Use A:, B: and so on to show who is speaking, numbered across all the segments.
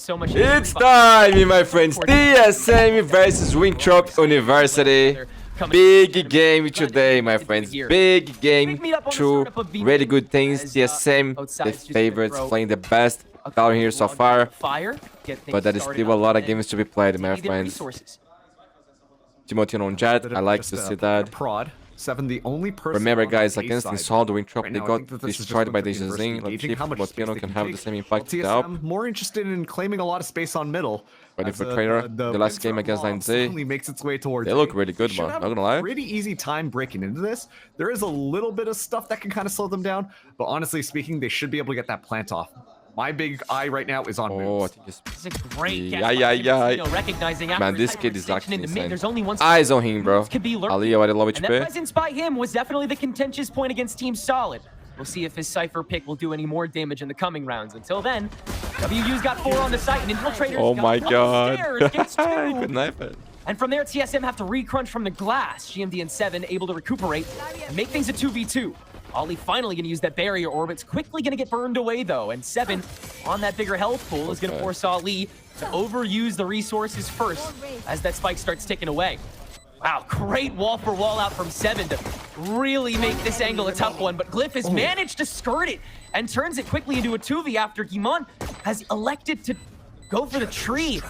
A: so much.
B: It's time, my friends. TSM versus Winthrop University. Big game today, my friends. Big game. Two really good things. TSM, the favorites, playing the best down here so far. But there is still a lot of games to be played, my friends. Timothy on Jet, I like to see that.
C: The only person
B: remember, guys, against this Solid Winthrop, they got destroyed by the Zing. Let's see if Timothy can have the same impact without.
C: TSM more interested in claiming a lot of space on middle.
B: But for Trader, the last game against 9Z,
C: makes its way towards
B: they look really good, man. Not gonna lie.
C: Pretty easy time breaking into this. There is a little bit of stuff that can kind of slow them down, but honestly speaking, they should be able to get that plant off. My big eye right now is on
B: I
C: moves.
B: think
A: it's a great
B: recognizing man, this kid is actually insane. There's only one eyes on him, bro. Ali already low HP.
A: And that presence by him was definitely the contentious point against Team Solid. We'll see if his Cypher pick will do any more damage in the coming rounds. Until then, WU's got 4 on the site, and Infiltrator's got
B: my god.
A: Gets 2.
B: Good knife it.
A: And from there, TSM have to re-crunch from the glass. GMD and 7 able to recuperate and make things a 2v2. Ollie finally going to use that barrier orbit's quickly going to get burned away, though. And 7 on that bigger health pool is going to force Ali to overuse the resources first as that spike starts ticking away. Wow, great wall-for-wall out from 7 to really make this angle a tough one. But Glyph has managed to skirt it and turns it quickly into a 2v after Guimon has elected to go for the tree.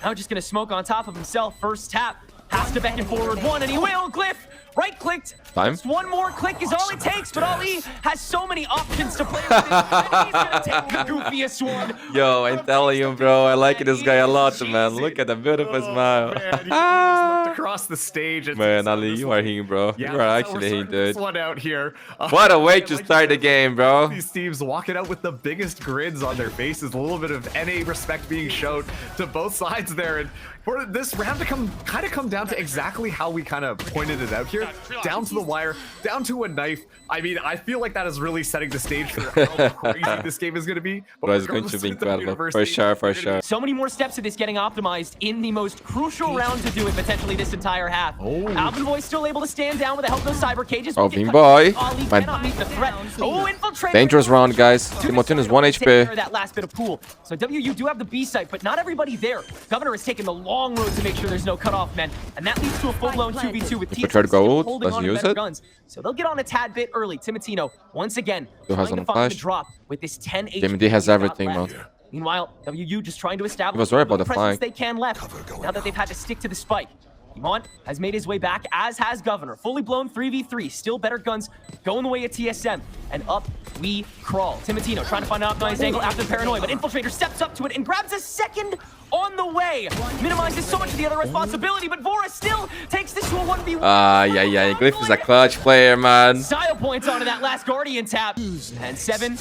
A: Now just going to smoke on top of himself. First tap, has to beckon forward 1, and he will. Glyph right-clicked. Just one more click is all it takes, but Ali has so many options to play with. And he's gonna take the goofiest one.
B: Yo, I'm telling you, bro, I like this guy a lot, man. Look at the beautiful smile.
C: Man, he just looked across the stage.
B: Man, Ali, you are him, bro.
C: Yeah,
B: you are actually him, dude.
C: This one out here.
B: What a way to start the game, bro.
C: These teams walking out with the biggest grins on their faces. A little bit of NA respect being shown to both sides there. And for this round to come down to exactly how we kind of pointed it out here, down to the wire, down to a knife. I mean, I feel like that is really setting the stage for how crazy this game is going to be.
B: But it's going to be incredible, for sure, for sure.
A: So many more steps of this getting optimized in the most crucial round to do it potentially this entire half. Alvin Boy still able to stand down with the help of those cyber cages.
B: Oh, Bing Boy.
A: Cannot meet the threat. Infiltrator.
B: Dangerous round, guys. Timothy is 1 HP.
A: That last bit of pool. So WU do have the B site, but not everybody there. Governor is taking the long road to make sure there's no cutoff men, and that leads to a full-blown 2v2 with TSM holding on to better guns. So they'll get on a tad bit early. Timotino, once again, trying to find the drop with this 10 HP.
B: GMD has everything, man.
A: Meanwhile, WU just trying to establish
B: he was worried about the flank.
A: They can left now that they've had to stick to the spike. Guimon has made his way back, as has Governor. Fully blown 3v3, still better guns going the way of TSM. And up we crawl. Timotino trying to find an optimized angle after the paranoia, but Infiltrator steps up to it and grabs a second on the way. Minimizes so much of the other responsibility, but Vora still takes this to a 1v1.
B: Yeah. Glyph is a clutch player, man.
A: Style points onto that last Guardian tap. And 7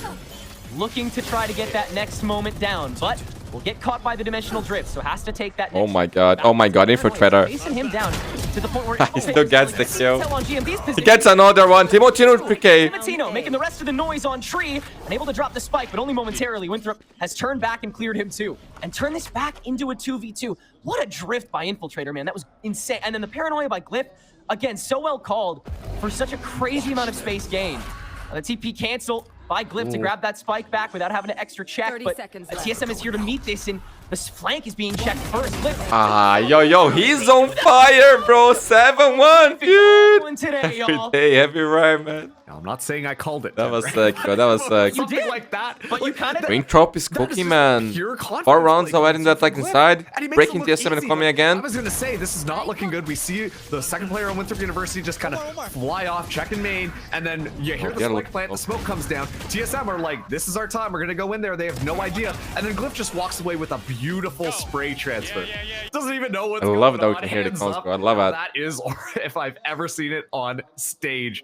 A: looking to try to get that next moment down, but will get caught by the dimensional drift, so has to take that.
B: Oh my god, Infiltrator.
A: Facing him down to the point where
B: he still gets the kill.
A: He
B: gets another one. Timotino PK.
A: Timotino making the rest of the noise on tree and able to drop the spike, but only momentarily. Winthrop has turned back and cleared him too, and turned this back into a 2v2. What a drift by Infiltrator, man. That was insane. And then the paranoia by Glyph, again, so well called for such a crazy amount of space gained. The TP cancel by Glyph to grab that spike back without having an extra check, but TSM is here to meet this, and this flank is being checked first. Glyph.
B: Yo, he's on fire, bro. 7-1, dude.
A: Today, y'all.
B: Heavy right, man.
C: Now, I'm not saying I called it.
B: That was sick, bro. That was sick.
A: You did
C: like that,
A: but you kind of.
B: Winthrop is cooking, man. 4 rounds already in that like inside. Breaking TSM and coming again.
C: I was gonna say this is not looking good. We see the second player on Winthrop University just kind of fly off, check in main, and then you hear the smoke plant. The smoke comes down. TSM are like, this is our time. We're gonna go in there. They have no idea, and then Glyph just walks away with a beautiful spray transfer. Doesn't even know what's going on.
B: I love that we can hear the calls, bro. I love it.
C: That is, if I've ever seen it on stage.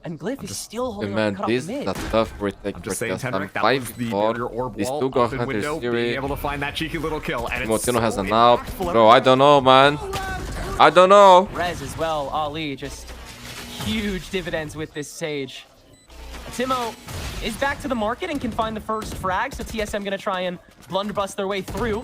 A: And Glyph is still holding
B: man,
A: on
B: this
A: mid.
B: that's tough for it.
C: I'm just saying, Tenric, that was the orb
B: these
C: wall
B: two got
C: up in
B: Hunter
C: window, being
B: Theory.
C: able to find that cheeky little kill. And
B: Timotino has an out. Bro, I don't know, man. I don't know.
A: Rez as well. Ali just huge dividends with this Sage. Timo is back to the market and can find the first frag, so TSM gonna try and blunderbuss their way through.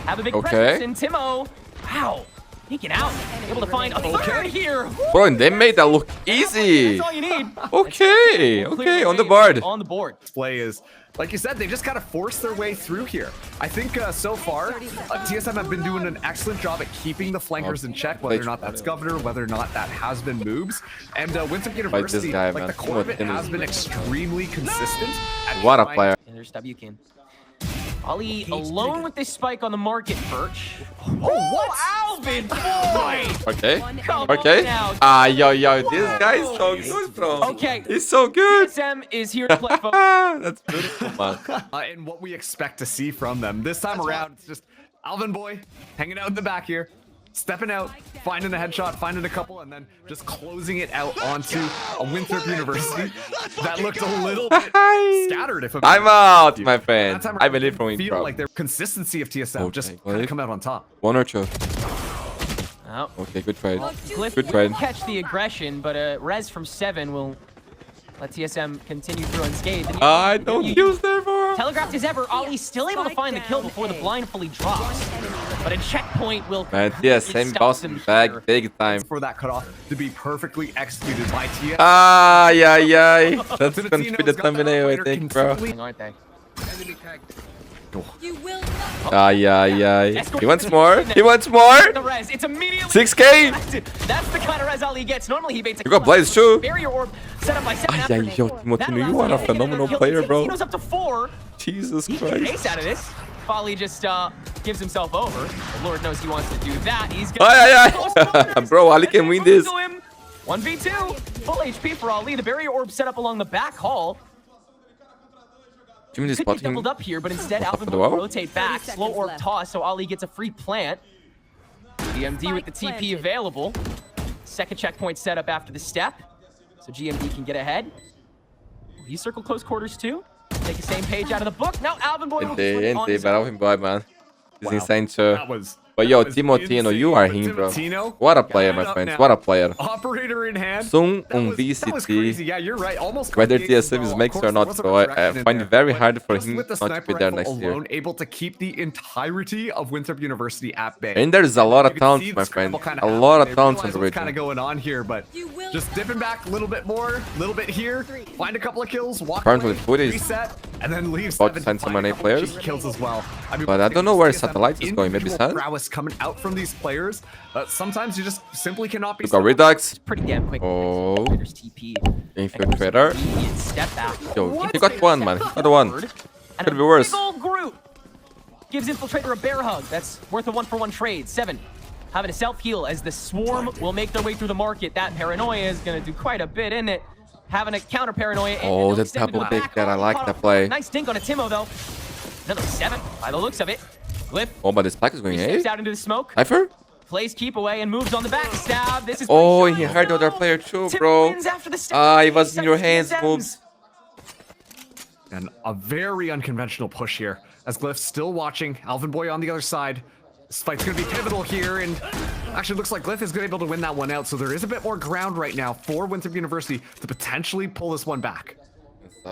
A: Have a big presence in Timo. Wow. Peeking out, able to find a third here.
B: Bro, and they made that look easy.
A: That's all you need.
B: Okay, on the board.
A: On the board.
C: Play is like you said, they just gotta force their way through here. I think so far, TSM have been doing an excellent job at keeping the flankers in check, whether or not that's Governor, whether or not that has been moves. And Winthrop University,
B: guy,
C: like the core of it, has been extremely consistent.
B: What a player.
A: And there's WKin. Ollie alone with this spike on the market, Birch. Oh, what? Alvin, boy!
B: Okay.
A: Come
B: Okay.
A: on now.
B: Ah, yo, this guy is so good, bro.
A: Okay.
B: He's so good.
A: TSM is here to play, folks.
B: That's beautiful, man.
C: And what we expect to see from them this time around, it's just Alvin boy hanging out in the back here, stepping out, finding a headshot, finding a couple, and then just closing it out onto a Winthrop University that looked a little bit scattered.
B: I'm out, my friend.
C: That time
B: I
C: around,
B: believe
C: it
B: from
C: feel
B: Winthrop.
C: like their consistency of TSM
B: Okay,
C: just
B: Glyph.
C: kind of come out on top.
B: One or two.
A: Oh.
B: Okay, good trade.
A: Glyph
B: Good
A: will
B: trade.
A: catch the aggression, but Rez from 7 will let TSM continue through unscathed. And
B: I don't use there for.
A: telegraphed as ever, Ollie's still able to find the kill before the blind fully drops. But a checkpoint will
B: Man,
A: completely
B: TSM
A: stop
B: bouncing
A: them
B: back
A: here.
B: big time.
C: For that cutoff to be perfectly executed by TSM.
B: Ah, yeah. That's gonna be the thumbnail, I think, bro.
A: Aren't they?
D: You will not.
B: Ah, yeah. He wants more. He wants more.
A: The res, it's immediately
B: 6K.
A: That's the kind of res Ollie gets. Normally he baits a
B: You got Blaze too.
A: barrier orb set up by 7
B: Ah,
A: after
B: yeah, yo,
A: That
B: Timotino,
A: allows
B: you are a
A: him to get
B: phenomenal
A: another kill.
B: player, bro.
A: Tino's up to 4.
B: Jesus
A: He can
B: Christ.
A: ace out of this. Folly just gives himself over. The Lord knows he wants to do that. He's
B: Ay. Bro, Ali can win this.
A: 1v2. Full HP for Ali. The barrier orb set up along the back hall.
B: Jimmy is
A: Could be
B: spotting.
A: doubled up here, but instead Alvin
B: for the
A: will
B: wall?
A: rotate back.
D: 30
A: Slow
D: seconds
A: orb
D: left.
A: toss, so Ali gets a free plant. GMD with the TP
D: planted.
A: available. Second checkpoint set up after the step. So GMD can get ahead. He circled close quarters too. Take the same page out of the book. Now Alvin Boy on
B: Ente,
A: his
B: but
A: own.
B: Alvin boy, man. He's
C: Wow.
B: insane too.
C: That was.
B: But yo,
C: that was
B: Timotino,
C: insane.
B: you are
C: But
B: him, bro.
C: Timotino,
B: What a player,
C: got
B: my
C: it up
B: friends.
C: now.
B: What a player.
C: Operator in hand.
B: Soon
C: That
B: on
C: was crazy.
B: VCT.
C: Yeah, you're right. Almost
B: Whether
C: got the aces,
B: TSM is
C: though.
B: makes
C: Of
B: or
C: course,
B: not,
C: there was a
B: bro, I
C: distraction in
B: find
C: there.
B: it very
C: But
B: hard for
C: just
B: him
C: with the
B: not to
C: sniper
B: be there
C: rifle
B: next year.
C: alone, able to keep the entirety of Winthrop University at bay.
B: And there's a lot
C: You
B: of
C: can
B: talents,
C: see the
B: my friend.
C: scramble kinda
B: A
C: happen.
B: lot of
C: They
B: talents on
C: realize
B: the
C: what's kind of
B: region.
C: going on here, but
D: You will
C: just dipping back a little bit more, a little bit here, find a couple of kills, walk
B: Apparently
C: away,
B: footage.
C: reset, and then leave
B: About to
C: 7
B: send
C: to
B: some
C: find a
B: NA
C: couple
B: players.
C: cheap kills as well. I mean,
B: But I don't know where Satellite is going. Maybe
C: individual
B: Sad?
C: prowess coming out from these players. Sometimes you just simply cannot be.
B: We got Redux.
A: Pretty damn quick.
B: Oh.
A: Infiltrator's TP.
B: Infiltrator.
A: Immediate step back.
B: Yo, he got one, man. He got one.
A: And
B: Could
A: a
B: be worse.
A: Big old Groot gives Infiltrator a bear hug. That's worth a 1-for-1 trade. 7 having a self-heal as the swarm will make their way through the market. That paranoia is going to do quite a bit, isn't it? Having a counter paranoia.
B: Oh,
A: and
B: the
A: extend into
B: double
A: the
B: pick
A: back
B: that I
A: hall.
B: like
A: Caught
B: that
A: up.
B: play.
A: Nice dink on a Timo, though. Another 7 by the looks of it. Glyph
B: Oh, but this pack is going
A: steps
B: A.
A: out into the smoke.
B: Cypher?
A: Plays keep away and moves on the back stab. This is
B: Oh,
A: pretty
B: he
A: shy.
B: hurt the other
A: No.
B: player too,
A: Timo
B: bro.
A: wins after the stab.
B: Ah, it was in your
A: 8
B: hands,
A: seconds.
B: moves.
C: And a very unconventional push here, as Glyph's still watching. Alvin Boy on the other side. This fight's gonna be pivotal here, and actually looks like Glyph is gonna be able to win that one out. So there is a bit more ground right now for Winthrop University to potentially pull this one back.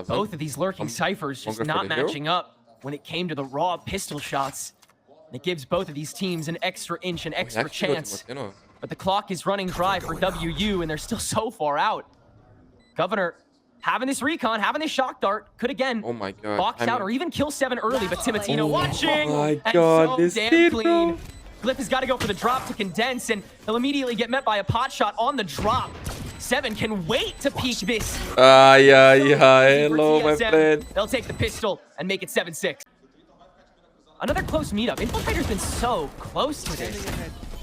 A: Both of these lurking ciphers just
B: Hunger for
A: not
B: the kill?
A: matching up when it came to the raw pistol shots. And it gives both of these teams an extra inch, an extra
B: Actually,
A: chance.
B: you know.
A: But the clock is running dry for WU, and they're still so far out. Governor having this recon, having this shock dart, could again
B: Oh my god.
A: box out or even kill 7 early, but Timotino watching.
B: my
A: and
B: God,
A: so
B: this
A: damn
B: kid,
A: clean.
B: bro.
A: Glyph has got to go for the drop to condense, and he'll immediately get met by a pot shot on the drop. 7 can wait to peek this.
B: Ah, yeah.
A: For
B: Hello, my
A: TSM,
B: friend.
A: They'll take the pistol and make it 7-6. Another close meetup. Infiltrator's been so close to this.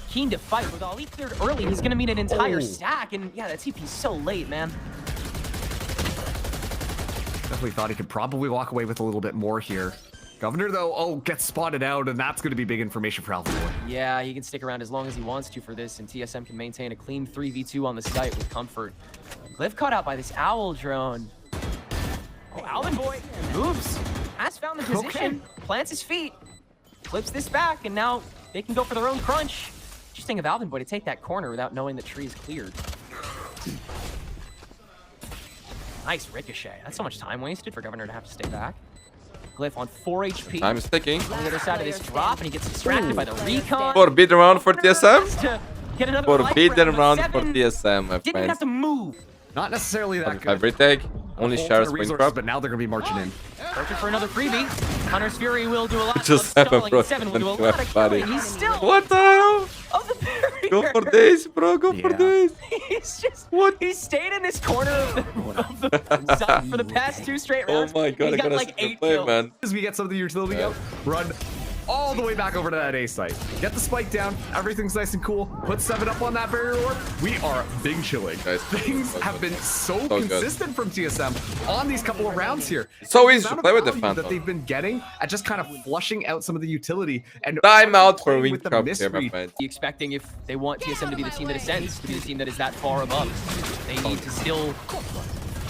A: Keen to fight. With Ali cleared early, he's going to meet an entire stack. And yeah, that TP's so late, man.
C: Definitely thought he could probably walk away with a little bit more here. Governor, though, gets spotted out, and that's going to be big information for Alvin Boy.
A: Yeah, he can stick around as long as he wants to for this, and TSM can maintain a clean 3v2 on the site with comfort. Glyph caught out by this owl drone. Oh, Alvin Boy moves. Has found the position, plants his feet, flips this back, and now they can go for their own crunch. Interesting of Alvin Boy to take that corner without knowing the tree is cleared. Nice ricochet. That's so much time wasted for Governor to have to stay back. Glyph on 4 HP.
B: Time is ticking.
A: On the other side of this drop, and he gets distracted by the recon.
B: Forbidden round for
A: Has
B: TSM.
A: to get another life
B: Forbidden
A: round,
B: round
A: but
B: for
A: 7
B: TSM, my
A: didn't even have
B: friends.
A: to move.
C: Not necessarily that
B: 45
C: good.
B: retake. Only
C: A whole ton
B: shares
C: of resources,
B: Winthrop.
C: but now they're going to be marching in.
A: Searching for another freebie. Hunter's Fury will do a lot
B: Just
A: of
B: have a
A: stalling.
B: bro.
A: 7 will do a lot of
B: Buddy.
A: killing. He's still
B: What the hell?
A: of the barrier.
B: Go for this, bro. Go for
C: Yeah.
B: this.
A: He's just
B: What?
A: He's stayed in this corner of the side for the past 2 straight
B: Oh
A: rounds.
B: my god,
A: He's
B: I
A: got
B: gotta
A: like
B: see the
A: 8
B: play,
A: kills.
B: man.
C: As we get some of the utility out, run all the way back over to that A site. Get the spike down. Everything's nice and cool. Put 7 up on that barrier orb. We are big chilling.
B: Guys,
C: Things have been so
B: good.
C: consistent from TSM on these couple of rounds here.
B: So easy to
C: amount of
B: play with the
C: value
B: Phantom.
C: that they've been getting at just kind of flushing out some of the utility and
B: Time out for
C: playing with the
B: Winthrop here, my
C: misread.
B: friend.
A: Be expecting if they want TSM to be the team that ascends, to be the team that is that far above. They need to still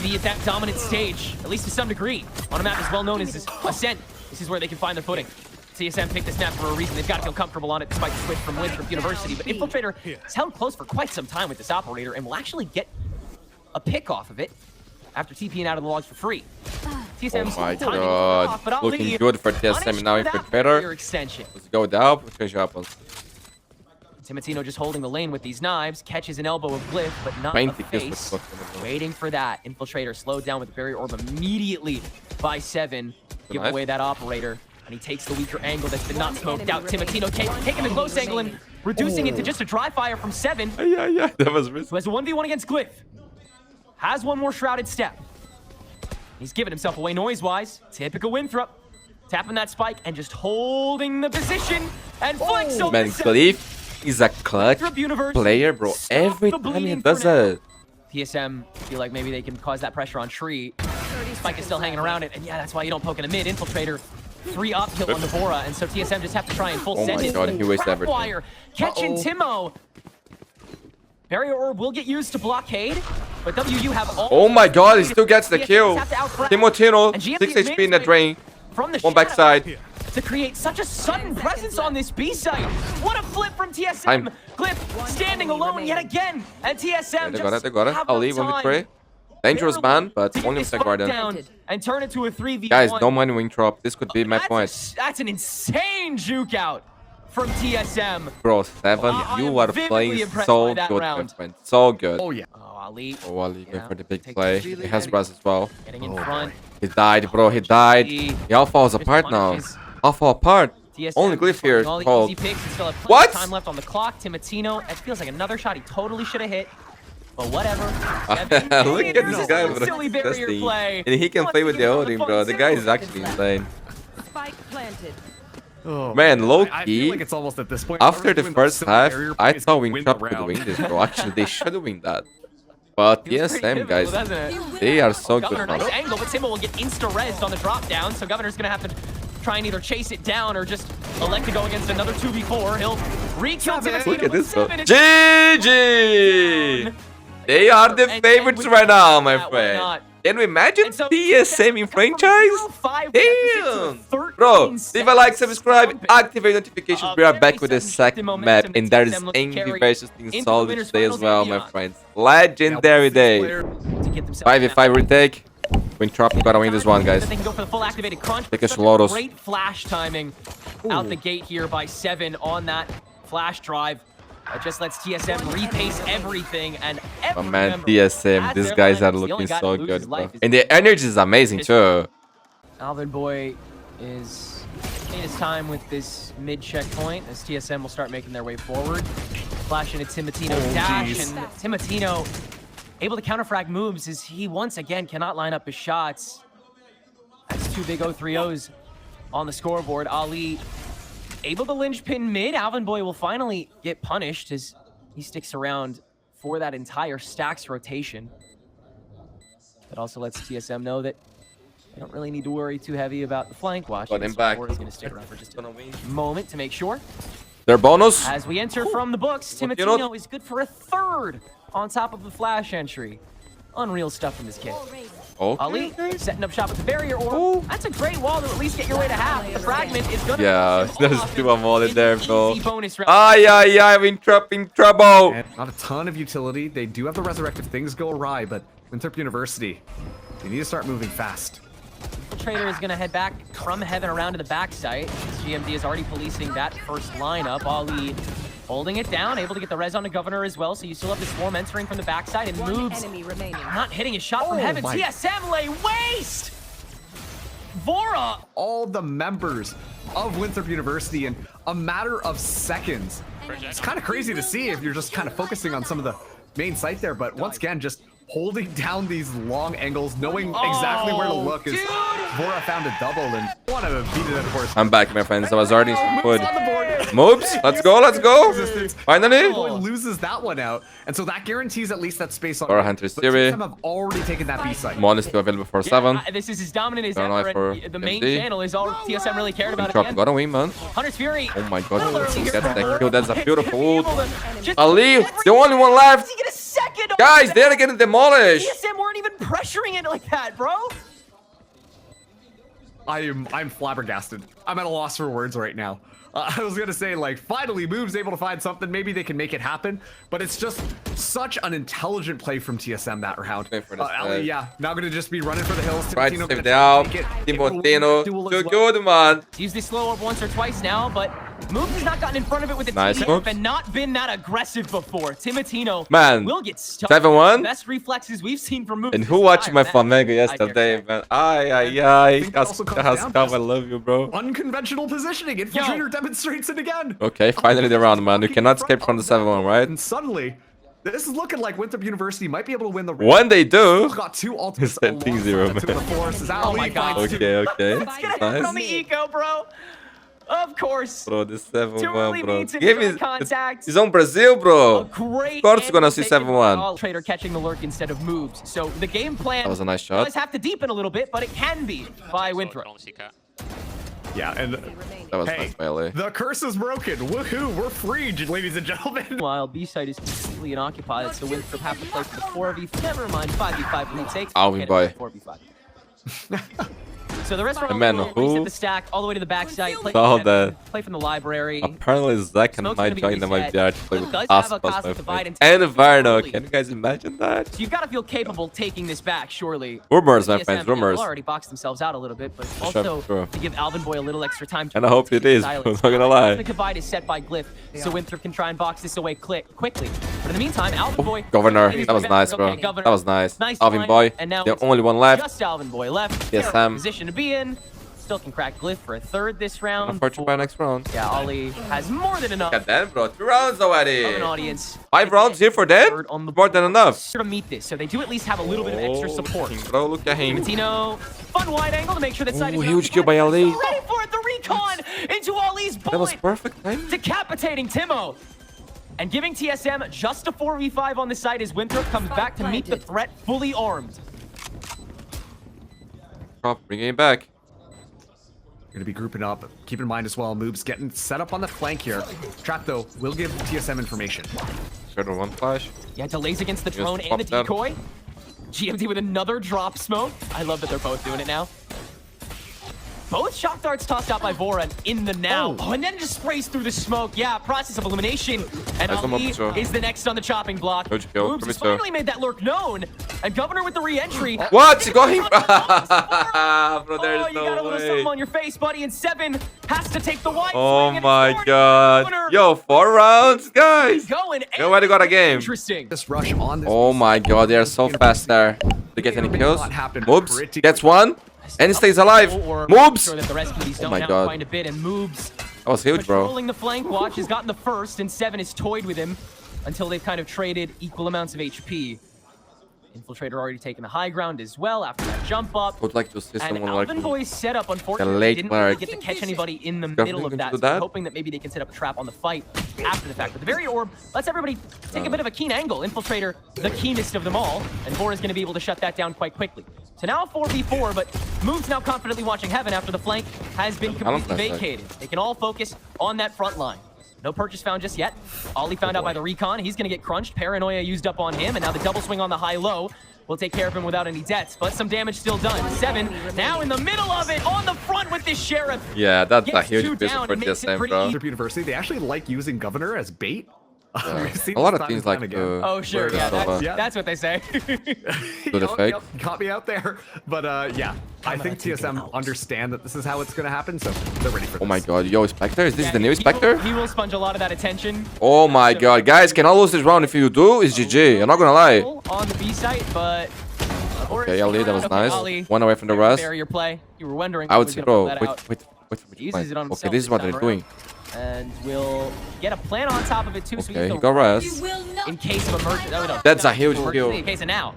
A: be at that dominant stage, at least to some degree, on a map as well known as Ascent. This is where they can find their footing. TSM picked this map for a reason. They've got to feel comfortable on it despite the switch from Winthrop University. But Infiltrator has held close for quite some time with this operator and will actually get a pick off of it after TPing out of the logs for free. TSM's
B: Oh my
A: timing
B: god.
A: off, but
B: Looking
A: Ali
B: good for TSM
A: punished
B: now,
A: for that
B: Infiltrator.
A: barrier extension.
B: Let's go down. What happens?
A: Timatino just holding the lane with these knives, catches an elbow of Glyph, but not
B: 20
A: a
B: kills
A: face.
B: with
A: Waiting for that. Infiltrator slowed down with the barrier orb immediately by 7, giving
B: Nice.
A: away that operator. And he takes the weaker angle that's been not smoked out. Timatino taking the close angle and reducing it to just a dry fire from 7,
B: Yeah, that was risky.
A: who has a 1v1 against Glyph. Has one more shrouded step. He's giving himself away noise-wise. Typical Winthrop. Tapping that spike and just holding the position and flicks over
B: Man,
A: 7.
B: Glyph is a clutch
A: Winthrop University
B: player, bro.
A: stop
B: Every
A: the
B: time he
A: bleeding
B: does
A: for now.
B: it.
A: TSM feel like maybe they can cause that pressure on Tree. Spike is still hanging around it, and yeah, that's why you don't poke in a mid. Infiltrator, 3 uphill on the Bora, and so TSM just have to try and full
B: Oh
A: send
B: my
A: it.
B: god, he wasted
A: Trap
B: everything.
A: wire, catching Timo. Barrier orb will get used to blockade, but WU have all.
B: Oh my god, he still gets the
A: TSM
B: kill.
A: have to outfrag.
B: Timotino,
A: And GMD
B: 6
A: has
B: HP in
A: made
B: the drain.
A: from the
B: One
A: shadow
B: backside.
A: to create such a sudden presence on this B site. What a flip from TSM.
B: Time.
A: Glyph standing alone yet again, and TSM
B: They got it, they got it.
A: have no
B: Ali,
A: time
B: 1v3. Dangerous man, but
A: to get
B: only
A: this
B: with the
A: fight
B: Guardian.
A: down and turn it to a 3v1.
B: Guys, don't mind Winthrop. This could be my point.
A: That's an insane juke out from TSM.
B: Bro, 7,
A: I
B: you
A: am
B: are
A: vividly
B: playing
A: impressed
B: so
A: by that
B: good, my
A: round.
B: friend. So good.
C: Oh yeah.
A: Oh, Ali
B: Oh, Ali going
A: Yeah,
B: for the big
A: take
B: play.
A: the
B: He has
A: lead.
B: Brass as well.
A: getting in front.
B: He died, bro. He died.
A: He
B: He all falls
A: just
B: apart now.
A: punishes
B: All fall apart.
A: TSM
B: Only Glyph here.
A: all the
B: Hold.
A: easy picks and still have plenty
B: What?
A: of time left on the clock. Timatino, that feels like another shot he totally should have hit. But whatever.
B: Look at this guy, bro.
A: Silly barrier
B: Disgusting.
A: play.
B: And he can
A: Wants
B: play
A: to
B: with
A: get
B: the
A: on
B: Odin,
A: phone
B: bro. The guy is
A: symbol.
B: actually insane.
D: Spike planted.
C: Oh,
B: Man, low
C: I
B: key,
C: feel like it's almost at this point.
B: After the
C: whoever's doing
B: first
C: silly
B: half,
C: barrier
B: I
C: plays
B: thought
C: win the
B: Winthrop could
C: round.
B: win this, bro. Actually, they should win that. But
A: It was pretty
B: TSM, guys,
A: pivotal, doesn't it?
B: they are so
A: Governor,
B: good
A: nice
B: now.
A: angle, but Timo will get insta-rezzed on the drop down, so Governor's gonna have to try and either chase it down or just elect to go against another 2v4. He'll re-kill Timatino.
B: Look at this, bro.
A: with 7.
B: GG! They are the
A: And
B: favorites
A: we
B: right now,
A: can
B: my
A: do that, why
B: friend.
A: not?
B: Can we imagine
A: And so
B: TSM in
A: come from
B: franchise?
A: 0-5
B: Damn!
A: to
B: Bro,
A: 13
B: leave a like,
A: seconds.
B: subscribe,
A: Stop it.
B: activate notifications. We are back with the
A: Very
B: second
A: momentum
B: map,
A: that
B: and that is
A: TSM looks to
B: Envy
A: carry
B: versus Team
A: into the
B: Solid
A: winners'
B: today as
A: finals
B: well,
A: and
B: my
A: beyond.
B: friends. Legendary day.
A: To get themselves
B: 5v5 retake. Winthrop gotta win this one, guys.
A: They can go for the full activated crunch.
B: Take
A: but
B: a
A: such
B: Lotus.
A: Great flash timing out the gate here by 7 on that flash drive. That just lets TSM repace everything and
B: But
A: every
B: man,
A: member
B: TSM,
A: has
B: these
A: their
B: guys are
A: lines. The only
B: looking
A: guy
B: so
A: to lose his
B: good, bro.
A: life is
B: And the energy is amazing too.
A: Alvin Boy is taking his time with this mid checkpoint as TSM will start making their way forward. Flash into Timatino's dash,
C: geez.
A: and Timatino able to counterfrag moves as he once again cannot line up his shots. That's 2 big 0-3-0s on the scoreboard. Ali able to linchpin mid. Alvin Boy will finally get punished as he sticks around for that entire stacks rotation. That also lets TSM know that they don't really need to worry too heavy about the flank watch.
B: Got him back.
A: He's going to stick around for just a moment to make sure.
B: Their bonus.
A: As we enter from the books,
B: Look, you
A: Timatino
B: know-
A: is good for a 3rd on top of the flash entry. Unreal stuff from this kid. Ali
B: Okay.
A: setting up shop with the barrier orb.
B: Oh.
A: That's a great wall to at least get your way to half. The fragment is gonna
B: Yeah,
A: finish him
B: there's
A: off
B: two more in there,
A: easy
B: bro.
A: bonus round.
B: Ay, ay, ay, Winthrop in trouble.
C: And not a ton of utility. They do have the resurrect if things go awry, but Winthrop University, they need to start moving fast.
A: Infiltrator is gonna head back from heaven around to the back site. GMD is already policing that first lineup. Ali holding it down, able to get the res on the Governor as well. So you still have the swarm entering from the backside and
D: One
A: moves.
D: enemy remaining.
A: Not hitting a shot from
C: Oh
A: heaven.
C: my-
A: TSM lay waste! Vora!
C: All the members of Winthrop University in a matter of seconds. It's kind of crazy to see if you're just kind of focusing on some of the main site there, but once again, just holding down these long angles, knowing exactly where to look. As Vora found a double and want to beat it, of course.
B: I'm back, my friends. I was already good.
C: On the board.
B: Moves, let's go, let's go. Finally.
C: Loses that one out, and so that guarantees at least that space on.
B: Or Hunter's
C: But
B: Theory.
C: TSM have already taken that B site.
B: Mon is still available for 7.
A: This is as dominant as
B: Don't know
A: ever.
B: for
A: And the main
B: MD.
A: channel is all TSM really cared about.
B: Drop, got a wing, man.
A: Hunter's Fury.
B: Oh my god,
A: Literally
B: get
A: here
B: that
A: for
B: kill. That's a
A: Vora.
B: beautiful ult.
A: Just
B: Ali, the only one left.
A: Does he get a second?
B: Guys, they're getting demolished.
A: TSM weren't even pressuring it like that, bro.
C: I'm flabbergasted. I'm at a loss for words right now. I was gonna say, like, finally Move's able to find something. Maybe they can make it happen. But it's just such an intelligent play from TSM that round.
B: Wait for this,
C: Ali, yeah, now gonna just be running for the hills.
B: Right,
C: Timotino
B: save
C: gonna
B: down.
C: take it.
B: Timotino,
C: Duel
B: too
C: as well.
B: good, man.
A: Used this slow up once or twice now, but Moves has not gotten in front of it with a
B: Nice
A: team
B: moves.
A: and not been that aggressive before. Timotino
B: Man,
A: will get stuck.
B: 7-1?
A: Best reflexes we've seen from Moves.
B: And
A: this
B: who watched my
A: entire match.
B: Flamengo yesterday, man? Ay.
C: think that also comes down
B: Haskell,
C: to
B: I love you, bro.
C: Unconventional positioning. Infiltrator demonstrates it again.
B: Okay, finally the round, man. We cannot escape from the 7-1, right?
C: And suddenly, this is looking like Winthrop University might be able to win the round.
B: When they do.
C: Got 2 ultimates.
B: It's 10-0, man.
C: Oh
A: my God.
B: Okay.
A: It's gonna happen on the
B: Nice.
A: eco, bro. Of course.
B: Bro, this
A: Too early
B: 7-1, bro.
A: needs to
B: Give
A: make
B: me.
A: contact.
B: He's on Brazil,
A: A
B: bro.
A: great
B: Of course we're gonna see
A: angle taken
B: 7-1.
A: by Trader catching the lurk instead of Moves. So the game plan
B: That was a nice shot.
A: does have to deepen a little bit, but it can be by Winthrop.
C: Yeah, and
B: That was
C: hey,
B: nice by LA.
C: the curse is broken. Woohoo, we're free, ladies and gentlemen.
A: While B site is completely unoccupied, so Winthrop have to play for the 4v. Never mind, 5v5 for sakes.
B: Alvin boy.
A: 4v5. So the rest of
B: Man,
A: will
B: who
A: reset the stack all the way to the backside. Play,
B: saw
A: from
B: that?
A: play from the library.
B: Apparently, Zach and
A: Smoke's
B: my
A: gonna be
B: join them might
A: reset.
B: be able to play with
A: Does have
B: us,
A: a
B: plus
A: cosmic
B: my
A: divide
B: friend.
A: and
B: And Varno.
A: early.
B: Can you guys imagine that?
A: So you've got to feel capable taking this back, surely.
B: Rumors, my
A: TSM,
B: friends,
A: yeah,
B: rumors.
A: will already boxed themselves out a little bit, but also
B: sure.
A: to give Alvin Boy a little extra time to
B: And I hope it is,
A: silence.
B: I'm not gonna lie.
A: The divide is set by Glyph, so Winthrop can try and box this away quickly. But in the meantime, Alvin Boy...
B: Governor,
A: is
B: that was nice, bro.
A: okay, Governor.
B: That was nice.
A: Nice
B: Alvin
A: line,
B: Boy,
A: and now
B: the
A: it's
B: only one left.
A: Just Alvin Boy left.
B: TSM.
A: Position to be in. Still can crack Glyph for a third this round.
B: Unfortunate by next round.
A: Yeah, Ollie has more than enough
B: Got that, bro. 2 rounds already.
A: of an audience.
B: 5 rounds here for them?
A: Third on the
B: More than enough.
A: to meet this, so they do at least have a little bit of extra support.
B: Bro, look at him.
A: Timotino, fun wide angle to make sure that side is
B: huge kill by Ali.
A: Ready for it, the recon into Ali's bullet.
B: That was perfect time.
A: Decapitating Timo. And giving TSM just a 4v5 on the side as Winthrop comes back to meet the threat fully armed.
B: Drop, bring it back.
C: Going to be grouping up. Keep in mind as well, Moves getting set up on the flank here. Trap, though, will give TSM information.
B: Shadow 1 flash.
A: Yeah, delays against the drone
B: Just
A: and the
B: pop that.
A: decoy. GMD with another drop smoke. I love that they're both doing it now. Both shock darts tossed out by Vora in the now. Oh, and then just sprays through the smoke. Yeah, process of elimination. And
B: Nice one,
A: Ali
B: Mundi.
A: is the next on the chopping block.
B: Huge kill.
A: Moves has
B: Mundi.
A: finally made that lurk known. And Governor with the re-entry.
B: What? You got him? Bro,
A: Oh,
B: there's
A: you got a
B: no
A: little something
B: way.
A: on your face, buddy. And 7 has to take the wide
B: Oh
A: swing, and
B: my
A: it's
B: god.
A: Governor
B: Yo, 4 rounds, guys.
A: going.
B: Nobody got a game.
A: Interesting.
C: This rush on this.
B: Oh my god, they are so fast there. They get any kills? Moobs
C: Pretty
B: gets 1 and stays alive.
A: Or
B: Moobs.
A: sure that the rest of these don't
B: my
A: now
B: God.
A: find a bit, and Moves
B: That was huge, bro.
A: patrolling the flank watch has gotten the first, and 7 is toyed with him until they've kind of traded equal amounts of HP. Infiltrator already taken the high ground as well after that jump up.
B: Would like to see
A: And
B: someone like
A: Alvin Boy's setup,
B: The
A: unfortunately,
B: late
A: didn't really
B: mark.
A: get to catch anybody in the
B: Definitely
A: middle of
B: going to
A: that.
B: do
A: So
B: that.
A: I'm hoping that maybe they can set up a trap on the fight after the fact. But the very orb lets everybody take a bit of a keen angle. Infiltrator, the keenest of them all, and Vora's going to be able to shut that down quite quickly. So now a 4v4, but Moves now confidently watching Heaven after the flank has been completely vacated. They can all focus on that front line. No purchase found just yet. Ollie found out by the recon. He's going to get crunched. Paranoia used up on him, and now the double swing on the high-low will take care of him without any deaths, but some damage still done. 7 now in the middle of it, on the front with this Sheriff.
B: Yeah, that's a
A: Gets 2
B: huge piece
A: down
B: for
A: and makes it
B: TSM,
A: pretty
B: bro.
A: easy.
C: Winthrop University, they actually like using Governor as bait. We've seen
B: A lot
C: this
B: of
C: time
B: things
C: and time
B: like
C: again.
A: Oh, sure, yeah, that's what they say.
B: Do the fake.
C: Yep, caught me out there. But yeah, I think TSM understand that this is how it's going to happen, so they're ready for this.
B: Oh my god, yo, Spectre? Is this the new Spectre?
A: He will sponge a lot of that attention.
B: Oh my god, guys, can I lose this round? If you do, it's GG. I'm not gonna lie.
A: On the B site, but... Or
B: Okay, Ali, that was
A: Okay,
B: nice.
A: Ali,
B: One away from the rest.
A: barrier play. You were wondering.
B: I would
A: who
B: say,
A: was gonna
B: bro,
A: pull that out.
B: wait.
A: Uses it on
B: Okay,
A: himself
B: this is what
A: this
B: they're
A: time
B: doing.
A: And we'll get a plan on top of it too. So
B: Okay,
A: we
B: he got rest.
A: in case of emergency. No,
B: That's a huge kill.
A: In case of now.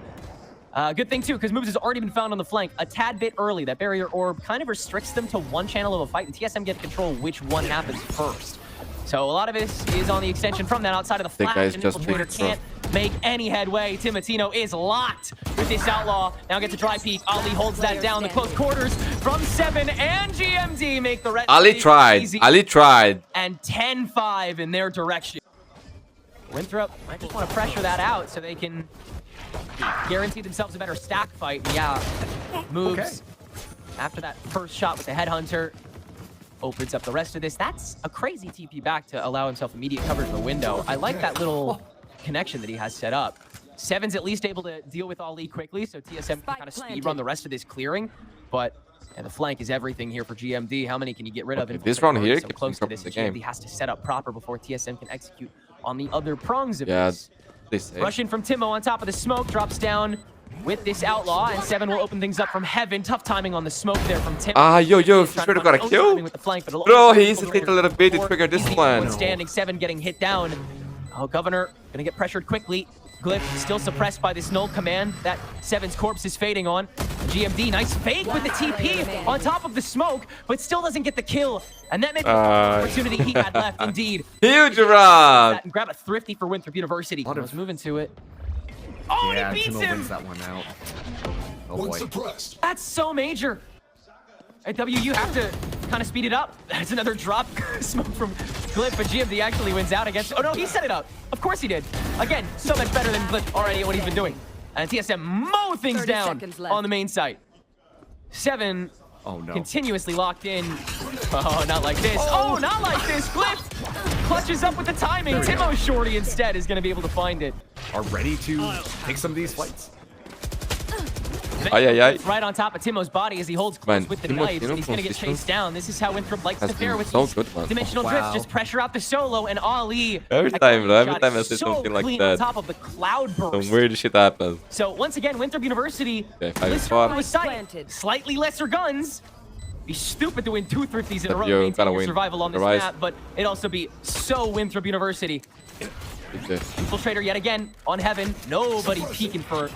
A: Good thing too, because moves has already been found on the flank a tad bit early. That barrier orb kind of restricts them to one channel of a fight, and TSM get to control which one happens first. So a lot of this is on the extension from that outside of the flash,
B: guys
A: and
B: just
A: Infiltrator can't make any headway. Timotino is locked with this outlaw. Now gets a dry peek. Ali holds that down. The close quarters from 7 and GMD make the red.
B: Ali tried.
A: Easy.
B: Ali tried.
A: And 10-5 in their direction. Winthrop might just want to pressure that out so they can guarantee themselves a better stack fight. Yeah, moves after that first shot with the headhunter. Opens up the rest of this. That's a crazy TP back to allow himself immediate coverage of the window. I like that little connection that he has set up. 7's at least able to deal with Ali quickly, so TSM can kind of speed run the rest of this clearing. But the flank is everything here for GMD. How many can you get rid of?
B: This round here
A: so
B: keeps
A: close to
B: him
A: this,
B: the game.
A: GMD has to set up proper before TSM can execute on the other prongs of
B: Yeah,
A: this.
B: this.
A: Rush in from Timo on top of the smoke, drops down with this outlaw, and 7 will open things up from heaven. Tough timing on the smoke there from Timo.
B: Ah, yo,
A: He's
B: sure
A: trying
B: to got a
A: find
B: kill.
A: timing with the flank, but
B: Bro, he hesitated a little bit to trigger this plan.
A: Standing 7 getting hit down. Oh, Governor gonna get pressured quickly. Glyph still suppressed by this null command that 7's corpse is fading on. GMD, nice fake with the TP on top of the smoke, but still doesn't get the kill. And that may be the opportunity he had left, indeed.
B: Huge round.
A: And grab a thrifty for Winthrop University. I was moving to it. Oh,
C: Yeah,
A: and he beats
C: Timo
A: him!
C: wins that one out. Oh boy.
A: That's so major. Hey, W, you have to kind of speed it up. That's another drop smoke from Glyph, but GMD actually wins out against. Oh no, he set it up. Of course he did. Again, so much better than Glyph already at what he's been doing. And TSM mow things down on the main site. 7 continuously locked in. Oh, not like this. Oh, not like this. Glyph clutches up with the timing. Timo Shorty instead is going to be able to find it.
C: Are ready to take some of these fights.
A: Right on top of Timo's body as he holds close with the knife, and he's going to get chased down. This is how Winthrop likes to fare with these dimensional drifts. Just pressure out the solo, and Ali.
B: Every time I say something like that,
A: on top of the cloud burst.
B: some weird shit happens.
A: So once again, Winthrop University, slightly lesser guns. Be stupid to win 2 thrifties in a row to maintain your survival on this map, but it'd also be so Winthrop University. Infiltrator yet again on heaven. Nobody peeking for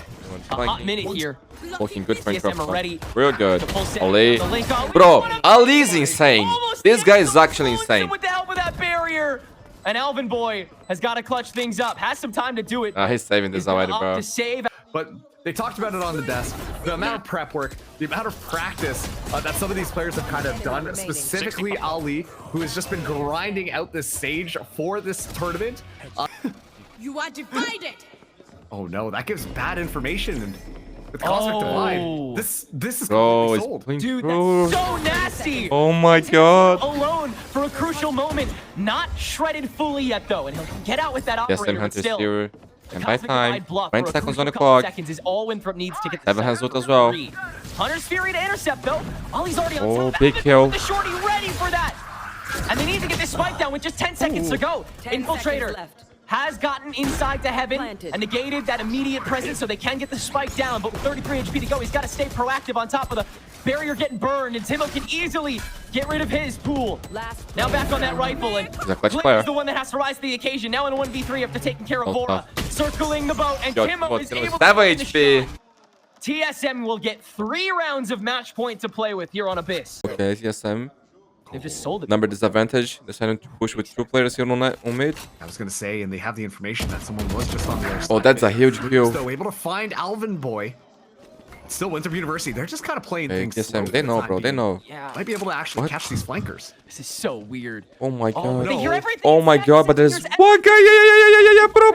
A: a hot minute here.
B: Looking good for
A: TSM ready.
B: Real good.
A: To
B: Ali. Bro, Ali's insane. This guy is actually insane.
A: With the help of that barrier. And Alvin Boy has got to clutch things up. Has some time to do it.
B: He's saving this already, bro.
A: To save.
C: But they talked about it on the desk. The amount of prep work, the amount of practice that some of these players have kind of done, specifically Ali, who has just been grinding out this stage for this tournament.
D: You are divided.
C: Oh no, that gives bad information. And with Cosmic Divide, this is
B: Bro,
C: sold.
A: Dude, that's so nasty.
B: Oh my god.
A: Alone for a crucial moment. Not shredded fully yet though, and he'll get out with that operator.
B: Hunter
A: still.
B: Steer. And by time, 20
A: 20
B: seconds on the clock.
A: Seconds is all Winthrop needs to get the
B: 7 has ult as well.
A: Hunter's Fury to intercept though. Ollie's already on top.
B: Big kill.
A: The shorty ready for that. And they need to get this spike down with just 10 seconds to go.
D: 10
A: Infiltrator
D: left.
A: has gotten inside to heaven
D: Planted.
A: and negated that immediate presence so they can get the spike down. But with 33 HP to go, he's got to stay proactive on top of the barrier getting burned, and Timo can easily get rid of his pool. Now back on that rifle, and Glyph is the one that has to rise to the occasion. Now in a 1v3 after taking care of Vora. Circling the boat, and Timo is able to win the shot. TSM will get 3 rounds of match point to play with here on Abyss.
B: Okay, TSM.
A: They've just sold it.
B: Number disadvantage. Deciding to push with 2 players here on mid.
C: I was gonna say, and they have the information that someone was just on the other side.
B: Oh, that's a huge kill.
C: So able to find Alvin Boy. Still Winthrop University. They're just kind of playing things.
B: TSM, they know, bro. They know.
A: Yeah.
C: Might be able to actually catch these flankers.
A: This is so weird.
B: Oh my god.
A: They hear everything.
B: Oh my god, but there's one guy. Yeah, bro.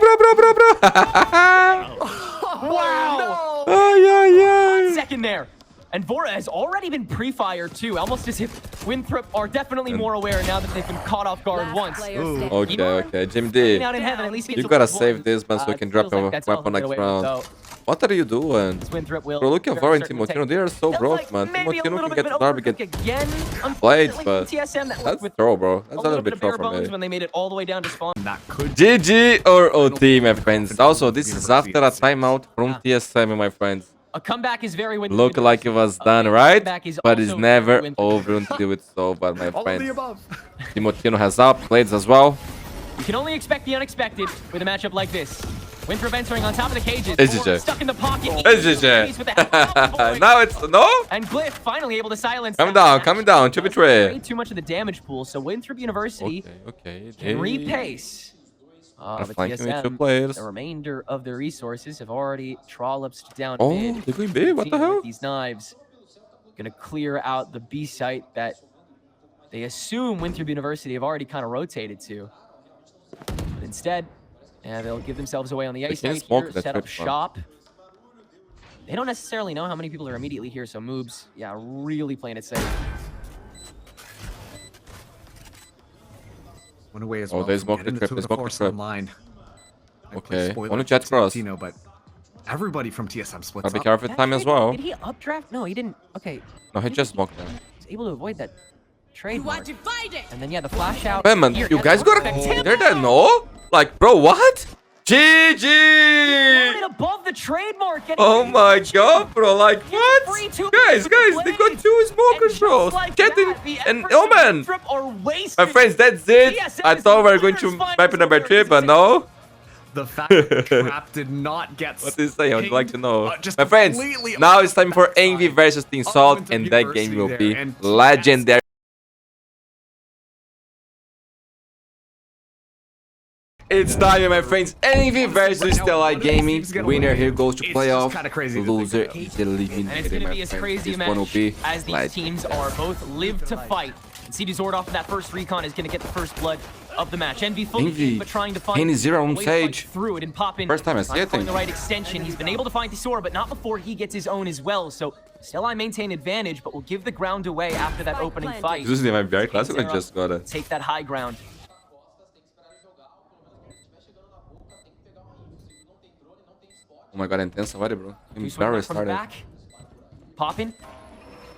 A: Wow.
B: Oh, yeah.
A: Second there. And Vora has already been pre-fired too, almost as if Winthrop are definitely more aware now that they've been caught off guard once.
B: Okay, Jim D.
A: Out in heaven, at least
B: You gotta save this, man, so we can drop a weapon next round. What are you doing? Bro, look at Vora and Timotino. They are so broke, man. Timotino can get the Darby, get blades, but that's throw, bro. That's a little bit throw for me.
A: When they made it all the way down to spawn.
B: GG or OT, my friends. Also, this is after a timeout from TSM, my friends.
A: A comeback is very Winthrop.
B: Look like it was done right, but it's never over until it's over, my
C: All of the
B: friends.
C: above.
B: Timotino has up, blades as well.
A: You can only expect the unexpected with a matchup like this. Winthrop entering on top of the cages.
B: It's GG.
A: Stuck in the pocket.
B: It's GG. Now it's no.
A: And Glyph finally able to silence.
B: Coming down, 2v3.
A: Way too much of the damage pool, so Winthrop University
B: Okay.
A: can repace. But TSM, the remainder of their resources have already trolloped down mid.
B: Oh, they're going B? What the hell?
A: With these knives, gonna clear out the B site that they assume Winthrop University have already kind of rotated to. But instead, they'll give themselves away on the A site here, set up shop. They don't necessarily know how many people are immediately here, so Moobs, yeah, really playing it safe.
C: Went away as well.
B: They smoked the trip. They smoked the trip. Okay, only jet cross.
C: But everybody from TSM splits up.
B: Gotta be careful with time as well.
A: Did he updraft? No, he didn't. Okay.
B: No, he just smoked them.
A: He was able to avoid that trade.
D: You are divided.
A: And then, yeah, the flash out.
B: Hey, man, you guys got a... They're there, no? Like, bro, what? GG!
A: Above the trademark.
B: Oh my god, bro, like, what? Guys, they got 2 smokers, bro. Getting... And, oh, man. My friends, that's it. I thought we were going to map number 3, but no.
C: The fact that Trap did not get...
B: What is saying? I would like to know. My friends, now it's time for Envy versus Team Salt, and that game will be legendary. It's time, my friends. Envy versus Stellar Gaming. Winner here goes to playoff. Loser is eliminated.
A: And it's going to be as crazy a match as these teams are both live to fight. And CD Zord off of that first recon is going to get the first blood of the match. Envy fully but trying to find
B: zero on Sage.
A: Through it and pop in.
B: First time I see it.
A: The right extension. He's been able to find Thesora, but not before he gets his own as well. So Stellar maintain advantage, but will give the ground away after that opening fight.
B: This is my very classic. I just got it.
A: Take that high ground.
B: Oh my god, intense already, bro. He's very started.
A: Poppin'.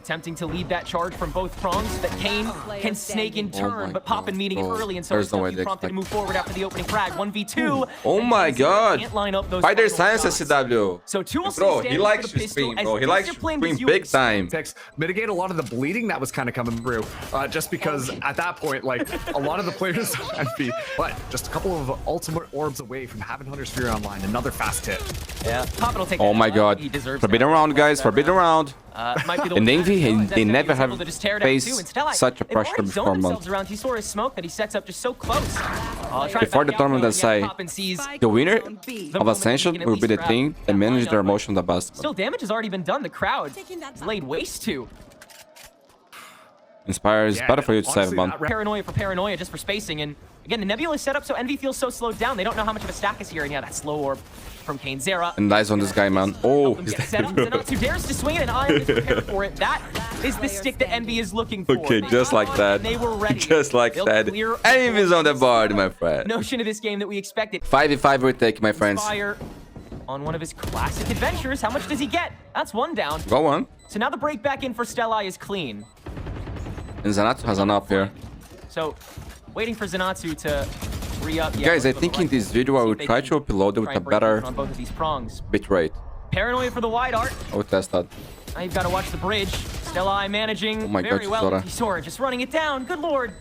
A: Attempting to lead that charge from both prongs so that Kane can snake in turn, but Poppin meeting it early, and so it's prompted to move forward after the opening frag. 1v2.
B: Oh my god.
A: Can't line up those
B: Fighter science SCW.
A: So
B: bro, he likes to scream, bro. He likes to scream big time.
C: Mitigate a lot of the bleeding that was kind of coming through, just because at that point, like, a lot of the players of Envy, but just a couple of ultimate orbs away from having Hunter Sphere online. Another fast hit.
A: Yeah, Poppin will take
B: oh my god.
A: He deserves
B: forbidden round, guys. Forbidden round.
A: And
B: Envy, they never have faced such a pressure before, man.
A: Around Thesaurus smoke that he sets up just so close.
B: Before the tournament, I say the winner of Ascension will be the team that manages their emotion the best.
A: Still, damage has already been done. The crowd is laid waste to.
B: Inspire is better for you to save, man.
A: Paranoia for paranoia, just for spacing. And again, the Nebula is set up so Envy feels so slowed down. They don't know how much of a stack is here. And yeah, that slow orb from Kane Zera.
B: And eyes on this guy, man. Oh, he's
A: Zenatsu dares to swing it, and Ion is prepared for it. That is the stick that Envy is looking for.
B: Okay, just like that.
A: They were ready.
B: Just like that. Enemies on the board, my friend.
A: Notion of this game that we expected.
B: 5v5 retake, my friends.
A: Fire on one of his classic adventures. How much does he get? That's one down.
B: Go on.
A: So now the break back in for Stellai is clean.
B: And Zenatsu has an up here.
A: So, waiting for Zenatsu to re-up. Yeah,
B: guys, I think in this video I will try to upload it with a better
A: on both of these prongs.
B: bitrate.
A: Paranoia for the wide art.
B: I will test that.
A: Now you've got to watch the bridge. Stellai managing very well. Sora just running it down. Good lord.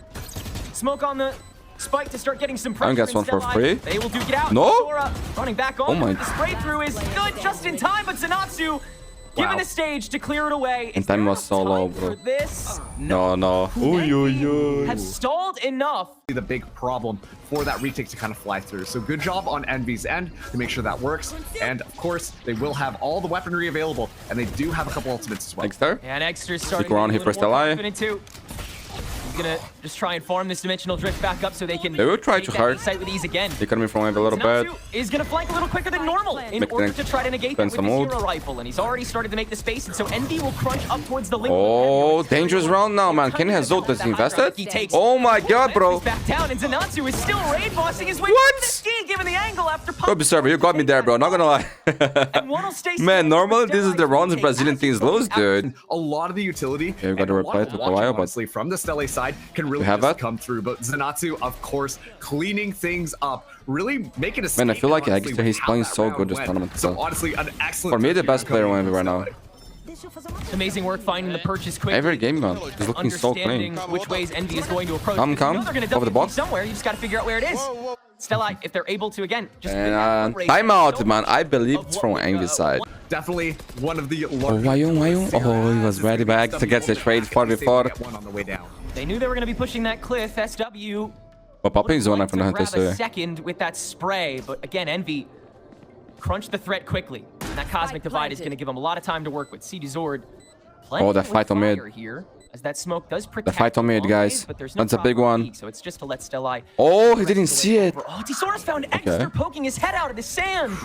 A: Smoke on the spike to start getting some pressure.
B: I got one for free.
A: They will duke it out.
B: No.
A: Sora running back on.
B: Oh my.
A: The spray through is good just in time, but Zenatsu given the stage to clear it away.
B: And time was so low, bro.
A: This?
B: No.
A: Have stalled enough.
C: The big problem for that retake to kind of fly through. So good job on Envy's end to make sure that works. And of course, they will have all the weaponry available, and they do have a couple ultimates as well.
B: Extra?
A: And Extra's starting
B: stick around here for Stellai.
A: He's gonna just try and farm this dimensional drift back up so they can.
B: They will try to hard.
A: Site with ease again.
B: They cut me from a little bit.
A: Is gonna flank a little quicker than normal in order to try to negate that with the hero rifle, and he's already started to make the space, and so Envy will crunch up towards the link.
B: Oh, dangerous round now, man. Kenny has Zolt that's invested. Oh my god, bro.
A: Back down, and Zenatsu is still raid bossing his way through the ski, given the angle after.
B: Go be server, you got me there, bro. Not gonna lie. Man, normally this is the rounds Brazilian teams lose, dude.
C: A lot of the utility.
B: Yeah, we got to reply to Kawhi, but
C: honestly, from the Stellai side, can really
B: have
C: just
B: that?
C: come through. But Zenatsu, of course, cleaning things up, really making a
B: Man, I feel like
C: honestly,
B: Agster, he's
C: with how
B: playing
C: that
B: so
C: round
B: good this
C: went.
B: tournament.
C: So
B: So
C: honestly, an excellent
B: for me, the
C: first
B: best
C: year
B: player
C: coming
B: on
C: in
B: right now.
A: Amazing work finding the purchase quickly.
B: Every game, man. He's looking so clean.
A: Understanding which ways Envy is going to approach.
B: Come,
A: because you know
B: come.
A: they're gonna
B: Over the
A: WP
B: box.
A: somewhere. You just got to figure out where it is. Stella, if they're able to again, just
B: And timeout, man. I believe it's from Envy's side.
C: Definitely one of the
B: Oh,
C: largest.
B: Wayon. Oh, he was ready back to get the trade 4v4.
C: One on the way down.
A: They knew they were going to be pushing that cliff. SW.
B: But popping zone
A: Would
B: from the
A: like to
B: Hunter,
A: grab a
B: so
A: second with that spray, but again, Envy crunched the threat quickly. And that Cosmic Divide is going to give them a lot of time to work with. CD Zord.
B: Oh, the fight on mid.
A: Here, as that smoke does protect
B: The fight on mid,
A: long
B: guys.
A: ways, but there's no
B: That's a big
A: problem
B: one.
A: peak, so it's just to let Stellai.
B: Oh, he didn't see it.
A: Oh, Tisora's found Extra poking his head out of the sand.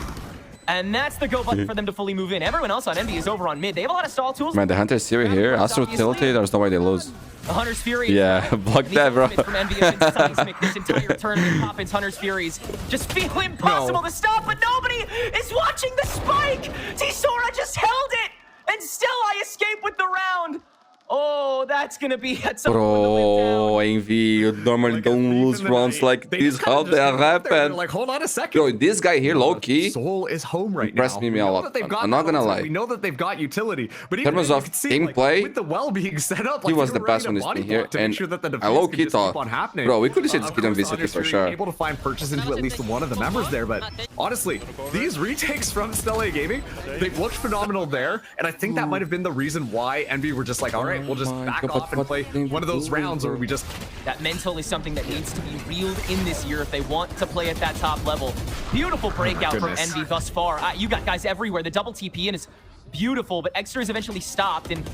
A: And that's the go button for them to fully move in. Everyone else on Envy is over on mid. They have a lot of stall tools.
B: Man, the Hunter's Fury here. Astro tilted. There's no way they lose.
A: The Hunter's Fury.
B: Yeah, block that, bro.
A: From Envy and Seismic this entire tournament. Poppins, Hunter's Furies just feel impossible to stop, but nobody is watching the spike. Tisora just held it, and still I escape with the round. Oh, that's gonna be at some
B: Bro, Envy, you normally don't lose rounds like this. How that happen?
C: Like, hold on a second.
B: Yo, this guy here, low key.
C: Soul is home right
B: Impressed
C: now.
B: me a
C: We know
B: lot.
C: that they've got
B: I'm not gonna
C: balance,
B: lie.
C: We know that they've got utility, but
B: In
C: even
B: terms
C: you
B: of
C: can see,
B: gameplay,
C: with the well being set up,
B: He
C: like,
B: was
C: they
B: the
C: were
B: best
C: ready
B: on
C: to
B: this
C: body
B: thing here,
C: block to make
B: and
C: sure that the
B: I
C: defense
B: low
C: could
B: key
C: just
B: thought,
C: keep on happening.
B: bro, we could have seen
C: Of
B: Skid on
C: course,
B: VCT
C: Hunter's
B: for
C: Fury
B: sure.
C: Able to find purchase into at least one of the members there, but honestly, these retakes from Stella Gaming, they looked phenomenal there, and I think that might have been the reason why Envy were just like, all right, we'll just
B: my
C: back
B: God,
C: off and
B: what
C: play
B: they
C: one of those
B: doing,
C: rounds where
B: bro?
C: we just
A: That mental is something that needs to be reeled in this year if they want to play at that top level. Beautiful breakout from
C: goodness.
A: Envy thus far. You got guys everywhere. The double TP in is beautiful, but Extra is eventually stopped, and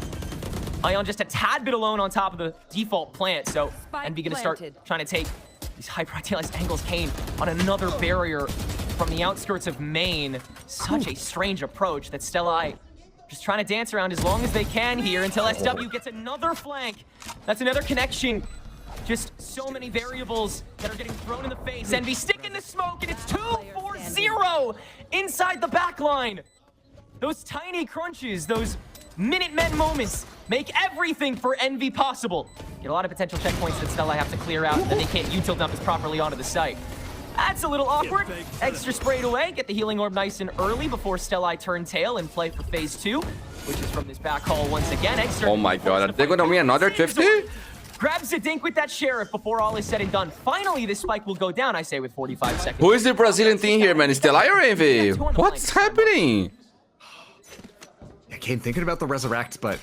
A: Ion just a tad bit alone on top of the default plant, so
D: Spike
A: Envy gonna start
D: planted.
A: trying to take these hyper-idealized angles. Kane on another barrier from the outskirts of main. Such a strange approach that Stellai just trying to dance around as long as they can here until SW gets another flank. That's another connection. Just so many variables that are getting thrown in the face. Envy stick in the smoke, and it's 2-4-0 inside the back line. Those tiny crunches, those Minutemen moments make everything for Envy possible. Get a lot of potential checkpoints that Stella have to clear out, and then they can't util dump us properly onto the site. That's a little awkward. Extra sprayed away. Get the healing orb nice and early before Stellai turn tail and play for phase 2, which is from this back hall once again. Extra.
B: Oh my God, are they gonna win another 50?
A: Grabs a dink with that Sheriff before all is said and done. Finally, this spike will go down, I say, with 45 seconds.
B: Who is the Brazilian team here, man? Is Stellai or Envy? What's happening?
C: I came thinking about the resurrect, but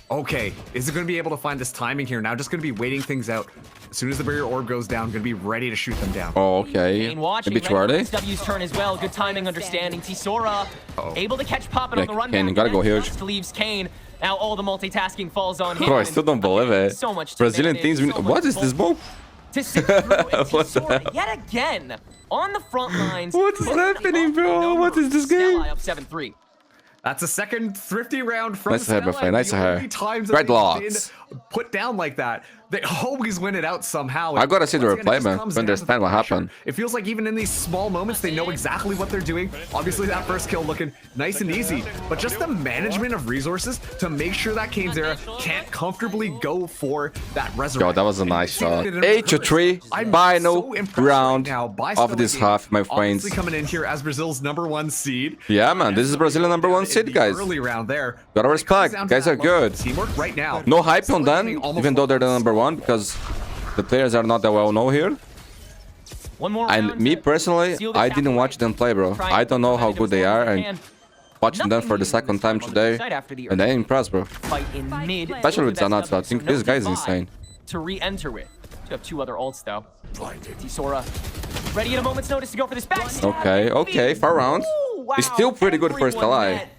C: okay, is it going to be able to find this timing here? Now just going to be waiting things out. As soon as the barrier orb goes down, going to be ready to shoot them down.
B: Oh, okay.
A: Kane watching,
B: Maybe too early.
A: W's turn as well. Good timing, understanding. Tisora able to catch Poppin
B: Yeah,
A: on the run.
B: Kane,
A: back,
B: gotta
A: and
B: go
A: then
B: huge.
A: just leaves Kane. Now all the multitasking falls on him.
B: Bro, I still don't believe it.
A: So much to
B: Brazilian
A: manage,
B: teams.
A: so much
B: What is this, bro?
A: to sit through, and
B: What the
A: Tisora
B: hell?
A: yet again on the front lines.
B: What is happening, bro? What is this game?
A: Stellai up 7-3.
C: That's a second thrifty round from
B: Nice to have, my
C: Stella.
B: friend. Nice
C: The
B: to have.
C: only times that they've
B: Dreadlocks.
C: been put down like that, they always win it out somehow.
B: I gotta see the
C: Once again, it
B: replay,
C: just
B: man,
C: comes
B: to
C: down the
B: understand what
C: pressure.
B: happened.
C: It feels like even in these small moments, they know exactly what they're doing. Obviously, that first kill looking nice and easy, but just the management of resources to make sure that Kane's era can't comfortably go for that resurrection.
B: Yo, that was a nice shot.
C: It
B: 8-3,
C: I'm
B: final
C: so impressed
B: round
C: right now by
B: of
C: Stella
B: this
C: Gaming.
B: half, my friends.
C: Obviously coming in here as Brazil's #1 seed.
B: Yeah, man, this is Brazilian #1 seed,
C: The
B: guys.
C: Early round there.
B: Gotta
C: It
B: respect.
C: comes down to
B: Guys
C: that
B: are
C: level of
B: good.
C: Teamwork right now.
B: No hype on
C: Stella
B: them,
C: Gaming almost
B: even though they're the
C: won.
B: #1, because the players are not that well known here.
A: One more
B: And
A: round
B: me
A: to
B: personally,
A: seal the
B: I
A: chapter.
B: didn't watch them play, bro.
A: Try
B: I
A: and
B: don't know how
A: prevent
B: good they
A: them
B: are,
A: as much as
B: and
A: they can.
B: watching them
A: Nothing
B: for the
A: new
B: second
A: this
B: time
A: on the
B: today,
A: side after the
B: and I'm
A: early
B: impressed, bro.
A: fight in mid.
B: Especially with
A: That's
B: Zanatsu, I think
A: no
B: this guy is
A: divide
B: insane.
A: To re-enter with. You have 2 other ults though. Tisora ready at a moment's notice to go for this backstab.
B: Okay, 4 rounds.
A: Ooh, wow.
B: It's still pretty good for
A: Everyone
B: Stellai.
A: met.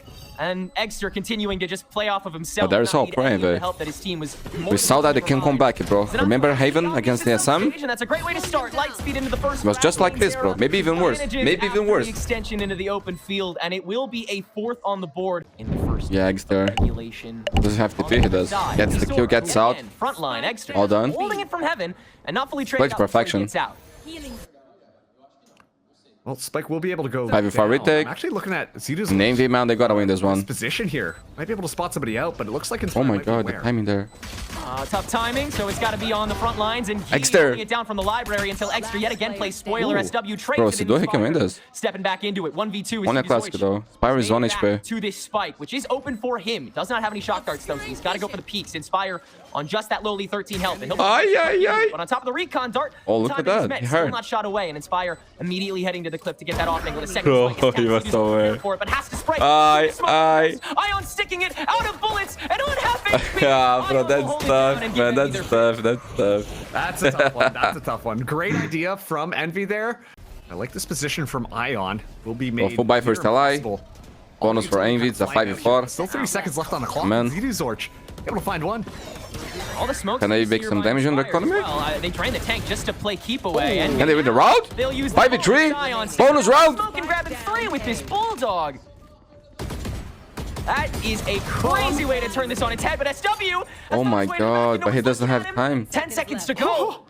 A: And Extra continuing to just play off of himself.
B: But there's
A: not
B: hope
A: need
B: for
A: any
B: him,
A: of the
B: eh?
A: help that his team was more
B: We saw that they
A: than
B: can come back, bro.
A: Zanatsu
B: Remember
A: actually
B: Haven
A: on
B: against
A: this
B: TSM?
A: stage, and that's a great way to start. Lightspeed into the first
B: It was just
A: round.
B: like this, bro. Maybe even worse.
A: Manages
B: Maybe even
A: after
B: worse.
A: the extension into the open field, and it will be a 4th on the board in the first.
B: Yeah, Exter.
A: Regulation.
B: Doesn't have to be, he does. Gets the kill, gets out.
A: Frontline, Extra.
B: All done.
A: Holding it from heaven and not fully
B: Plays
A: traded out before he
B: perfection.
A: gets out.
D: Healing.
C: Well, Spike will be able to go
E: 5v4
C: down.
E: retake.
C: I'm actually looking at Zito's
E: Name V, man, they gotta win this one.
C: position here. Might be able to spot somebody out, but it looks like
E: Oh my god, the
C: aware.
E: timing there.
A: Tough timing, so it's got to be on the front lines and
E: Exter.
A: holding it down from the library until Extra yet again plays spoiler.
C: Ooh.
A: SW trades
E: Bro,
A: it in
E: Sidor, he can win
A: Spire.
E: this.
A: Stepping back into it, 1v2 is
E: Only a classic though. Spire is 1 HP.
A: to this spike, which is open for him. Does not have any shock darts though, so he's got to go for the peaks. Inspire on just that lowly 13 health. And he'll but on top of the recon dart,
E: Oh, look
A: time
E: at that.
A: is met,
E: He
A: still
E: hurt.
A: not shot away, and Inspire immediately heading to the clip to get that offing with a second
E: Oh,
A: spike.
E: he was so aware.
A: For it, but has to spray.
E: Aye.
A: Ion sticking it out of bullets and on half HP.
E: Yeah, bro,
A: Ion will
E: that's
A: hold it
E: tough,
A: down and
E: man.
A: give
E: That's
A: Envy
E: tough.
A: their
E: That's tough.
C: That's a tough one. That's a tough one. Great idea from Envy there. I like this position from Ion. Will be made
E: full buy first ally.
C: impossible.
E: Bonus for Envy, it's a 5v4.
C: Still 3 seconds left on the clock.
E: Man.
C: Zito Zorch able to find one.
A: All the smoke.
E: Can they make some damage on the economy?
A: Well, they drain the tank just to play keep away. And
E: Can they win the round?
A: they'll use
E: 5v3? Bonus round?
A: Smoke and grabbing 3 with this bulldog. That is a crazy way to turn this on its head, but SW.
E: Oh my god, but he doesn't have time.
A: 10 seconds to go.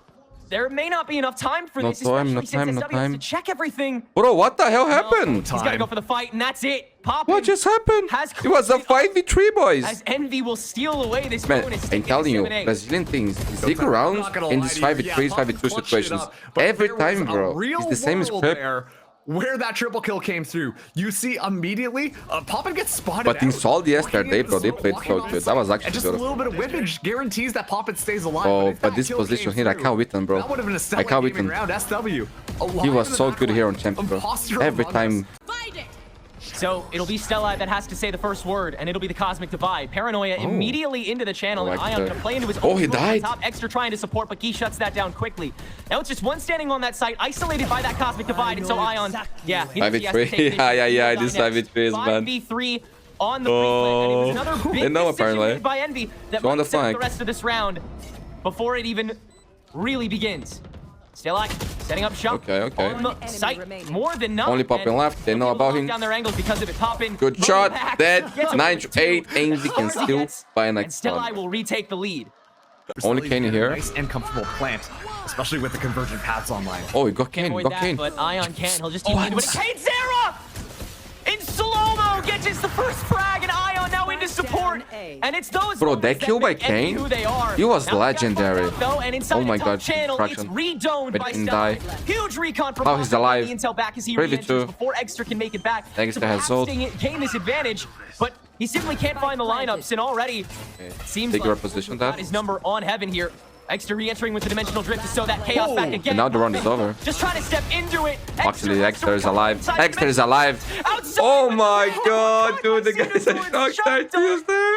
A: There may not be enough time for
E: No
A: this,
E: time, no
A: especially
E: time,
A: since
E: no
A: SW has
E: time.
A: to check everything.
E: Bro, what the hell happened?
A: He's got to go for the fight, and that's it. Poppin.
E: What just happened?
A: Has
E: It was a 5v3, boys.
A: As Envy will steal away this
E: Man,
A: bonus.
E: I'm telling you,
A: 7-8.
E: Brazilian things, stick
C: I'm
E: around
C: not gonna
E: in
C: lie
E: these
C: to you.
E: 5v3s,
C: Yeah,
E: 5v2
C: clutched it
E: situations.
C: up, but
E: Every
C: there
E: time,
C: was a
E: bro.
C: real
E: It's the same
C: world
E: script.
C: there where that triple kill came through. You see immediately, Poppin gets spotted.
E: But in
C: out,
E: Solid yesterday,
C: walking into
E: bro, they
C: the
E: played
C: walking
E: so
C: on
E: good.
C: site,
E: That was actually
C: and just a
E: beautiful.
C: little bit of whippage guarantees that Poppin stays alive.
E: Oh,
C: if
E: but
C: that
E: this
C: kill
E: position
C: came
E: here, I
C: through,
E: can't wait them, bro.
C: That would have been a
E: I
C: stellar
E: can't wait
C: gaming
E: them.
C: round. SW.
E: He was so good here on Champion, bro. Every time.
D: Fight it!
A: So it'll be Stella that has to say the first word, and it'll be the Cosmic Divide. Paranoia immediately into the channel,
E: I
A: and
E: like
A: Ion
E: that.
A: gonna play into his
E: Oh,
A: own
E: he
A: smoke on
E: died.
A: top. Extra trying to support, but Guy shuts that down quickly. Now it's just one standing on that site, isolated by that Cosmic Divide, and so Ion, yeah, he has to
E: 5v3.
A: take it.
E: Yeah, this 5v3 is bad.
A: 5v3 on the pre-play, and it was another
E: They
A: big
E: know,
A: decision
E: apparently.
A: made by Envy that
E: Go on
A: might
E: the
A: set up
E: flank.
A: the rest of this round before it even really begins. Stella setting up shop
E: Okay.
A: on the site more than not.
E: Only Poppin left. They know about him.
A: Down their angles because of it. Poppin.
E: Good
A: running
E: shot.
A: back,
E: Dead.
A: gets
E: 9 to 8. Envy can
A: Hardy
E: still
A: gets,
E: buy an
A: and Stella
E: extra.
A: will retake the lead.
E: Only Kane here.
C: Nice and comfortable plant, especially with the convergent paths online.
E: Oh, he got
A: Can't
E: Kane.
A: avoid
E: Got
A: that,
E: Kane.
A: but Ion can't. He'll just keep into it. Kane Zera! In slow-mo gets the first frag, and Ion now into support. And it's those
E: Bro,
A: moments
E: that kill by
A: make Envy
E: Kane,
A: who they are.
E: he was
A: Now we got
E: legendary.
A: Fallout, though, and inside
E: Oh
A: the
E: my
A: top
E: god,
A: channel, it's
E: fraction.
A: redoned
E: But
A: by
E: didn't
A: Stella.
E: die.
A: Huge recon from
E: How he's
A: Poppin,
E: alive.
A: the intel back as he
E: 3v2.
A: re-enters before Extra can make it back.
E: Thanks
A: to
E: to
A: perhaps
E: Hazard.
A: gain this advantage, but he simply can't find the lineups, and already seems
E: Bigger
A: like
E: position
A: he's got
E: that.
A: his number on heaven here. Extra re-entering with the dimensional drift to sow that chaos back again.
E: And now the round is over.
A: Just trying to step into it.
E: Actually, Extra is alive.
A: Outside
E: Extra is alive.
A: outside
E: Oh
A: with
E: my
A: the-
E: god, dude, the
A: Zito
E: guy's a
A: Zorch
E: shock
A: shot
E: type
A: dart.
E: Tuesday.